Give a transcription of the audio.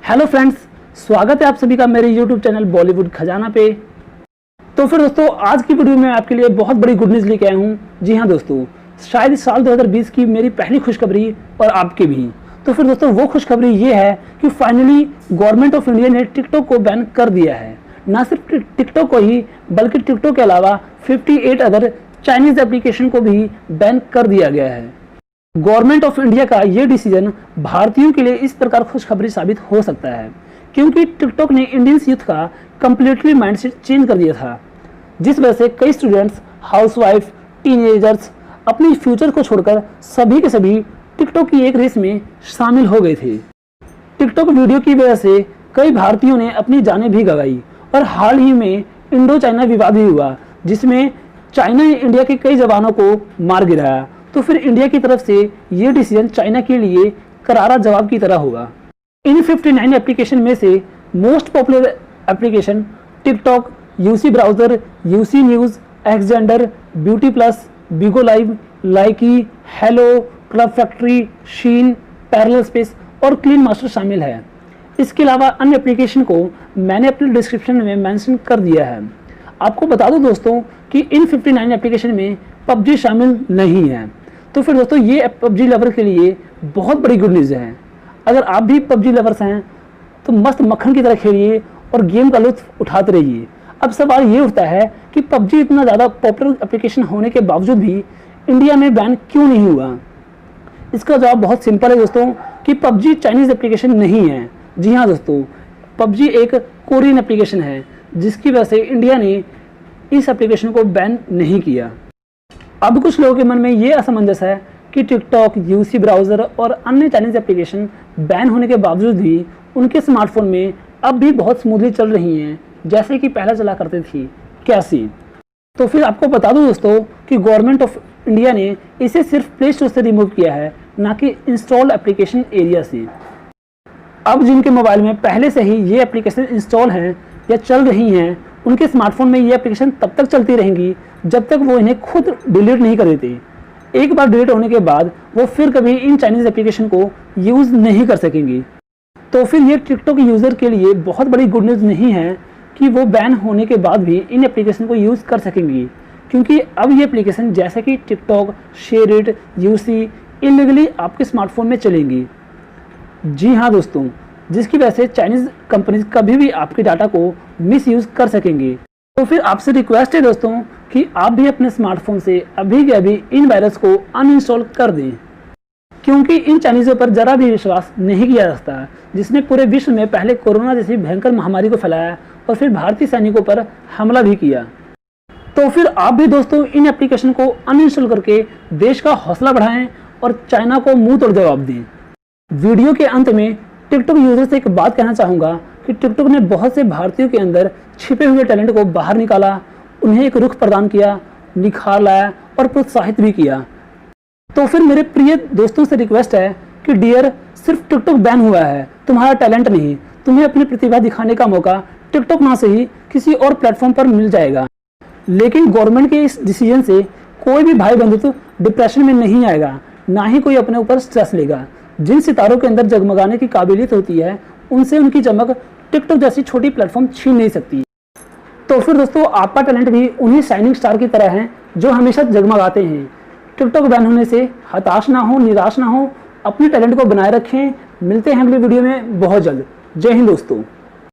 Hello friends, स्वागत है आप सभी का मेरे यूट्यूब चैनल बॉलीवुड खजाना पे। तो फिर दोस्तों, आज की वीडियो में आपके लिए बहुत बड़ी गुड न्यूज़ लेके आया हूँ। जी हाँ दोस्तों, शायद इस साल 2020 की मेरी पहली खुशखबरी और आपकी भी। तो फिर दोस्तों, वो खुशखबरी ये है कि फाइनली गवर्नमेंट ऑफ इंडिया ने टिकटॉक को बैन कर दिया है। ना सिर्फ टिकटॉक को ही, बल्कि टिकटॉक के अलावा 58 अदर चाइनीज एप्लीकेशन को भी बैन कर दिया गया है। गवर्नमेंट ऑफ इंडिया का ये डिसीजन भारतीयों के लिए इस प्रकार खुशखबरी साबित हो सकता है, क्योंकि टिकटॉक ने इंडियन यूथ का कंप्लीटली माइंडसेट चेंज कर दिया था, जिस वजह से कई स्टूडेंट्स, हाउसवाइफ, टीनेजर्स अपनी फ्यूचर को छोड़कर सभी के सभी टिकटॉक की एक रेस में शामिल हो गए थे। टिकटॉक वीडियो की वजह से कई भारतीयों ने अपनी जानें भी गंवाई और हाल ही में इंडो चाइना विवाद भी हुआ, जिसमें चाइना ने इंडिया के कई जवानों को मार गिराया। तो फिर इंडिया की तरफ से ये डिसीजन चाइना के लिए करारा जवाब की तरह होगा। इन 59 एप्लीकेशन में से most popular application TikTok, UC Browser, UC News, Xender, Beauty Plus, Bigo Live, Likee, Helo, Club Factory, Shein, Parallel Space और क्लीन मास्टर शामिल है। इसके अलावा अन्य एप्लीकेशन को मैंने अपने डिस्क्रिप्शन में मेंशन कर दिया है। आपको बता दूं दोस्तों कि इन 59 एप्लीकेशन में पबजी शामिल नहीं है। तो फिर दोस्तों, ये पबजी लवर के लिए बहुत बड़ी गुड न्यूज़ है। अगर आप भी पबजी लवर्स हैं तो मस्त मक्खन की तरह खेलिए और गेम का लुत्फ उठाते रहिए। अब सवाल ये उठता है कि पबजी इतना ज़्यादा पॉपुलर एप्लीकेशन होने के बावजूद भी इंडिया में बैन क्यों नहीं हुआ। इसका जवाब बहुत सिंपल है दोस्तों, कि पबजी चाइनीज़ एप्लीकेशन नहीं है। जी हाँ दोस्तों, पबजी एक कोरियन एप्लीकेशन है, जिसकी वजह से इंडिया ने इस एप्लीकेशन को बैन नहीं किया। अब कुछ लोगों के मन में ये असमंजस है कि टिकटॉक, यूसी ब्राउज़र और अन्य चाइनीज़ एप्लीकेशन बैन होने के बावजूद भी उनके स्मार्टफोन में अब भी बहुत स्मूथली चल रही हैं, जैसे कि पहले चला करती थी। कैसी? तो फिर आपको बता दूं दोस्तों कि गवर्नमेंट ऑफ इंडिया ने इसे सिर्फ प्ले स्टोर से रिमूव किया है, ना कि इंस्टॉल एप्लीकेशन एरिया से। अब जिनके मोबाइल में पहले से ही ये एप्लीकेशन इंस्टॉल हैं या चल रही हैं, उनके स्मार्टफोन में ये एप्लीकेशन तब तक चलती रहेंगी जब तक वो इन्हें खुद डिलीट नहीं कर देते। एक बार डिलीट होने के बाद वो फिर कभी इन चाइनीज़ एप्लीकेशन को यूज़ नहीं कर सकेंगी। तो फिर ये टिकटॉक यूज़र के लिए बहुत बड़ी गुड न्यूज़ नहीं है कि वो बैन होने के बाद भी इन एप्लीकेशन को यूज़ कर सकेंगी, क्योंकि अब ये एप्लीकेशन जैसे कि टिकटॉक, शेयरिट, यूसी इलीगली आपके स्मार्टफोन में चलेंगी। जी हाँ दोस्तों, जिसकी वजह से चाइनीज़ कंपनीज कभी भी आपके डाटा को मिसयूज़ कर सकेंगे। तो फिर आपसे रिक्वेस्ट है दोस्तों कि आप भी अपने स्मार्टफोन से अभी के अभी इन वायरस को अनइंस्टॉल कर दें, क्योंकि इन चाइनीज़ों पर ज़रा भी विश्वास नहीं किया जा सकता, जिसने पूरे विश्व में पहले कोरोना जैसी भयंकर महामारी को फैलाया और फिर भारतीय सैनिकों पर हमला भी किया। तो फिर आप भी दोस्तों इन एप्लीकेशन को अनइंस्टॉल करके देश का हौसला बढ़ाएं और चाइना को मुंह तोड़ जवाब दें। वीडियो के अंत में टिकटॉक यूजर से एक बात कहना चाहूँगा कि टिकटॉक ने बहुत से भारतीयों के अंदर छिपे हुए टैलेंट को बाहर निकाला, उन्हें एक रुख प्रदान किया, निखार लाया और प्रोत्साहित भी किया। तो फिर मेरे प्रिय दोस्तों से रिक्वेस्ट है कि डियर, सिर्फ टिकटॉक बैन हुआ है, तुम्हारा टैलेंट नहीं। तुम्हें अपनी प्रतिभा दिखाने का मौका टिकटॉक ना से ही किसी और प्लेटफॉर्म पर मिल जाएगा। लेकिन गवर्नमेंट के इस डिसीजन से कोई भी भाई बंधु तो डिप्रेशन में नहीं आएगा, ना ही कोई अपने ऊपर स्ट्रेस लेगा। जिन सितारों के अंदर जगमगाने की काबिलियत होती है, उनसे उनकी चमक टिकटॉक जैसी छोटी प्लेटफॉर्म छीन नहीं सकती। तो फिर दोस्तों, आपका टैलेंट भी उन्हीं शाइनिंग स्टार की तरह है जो हमेशा जगमगाते हैं। टिकटॉक बैन होने से हताश ना हो, निराश ना हो, अपने टैलेंट को बनाए रखें। मिलते हैं अगली वीडियो में बहुत जल्द। जय हिंद दोस्तों।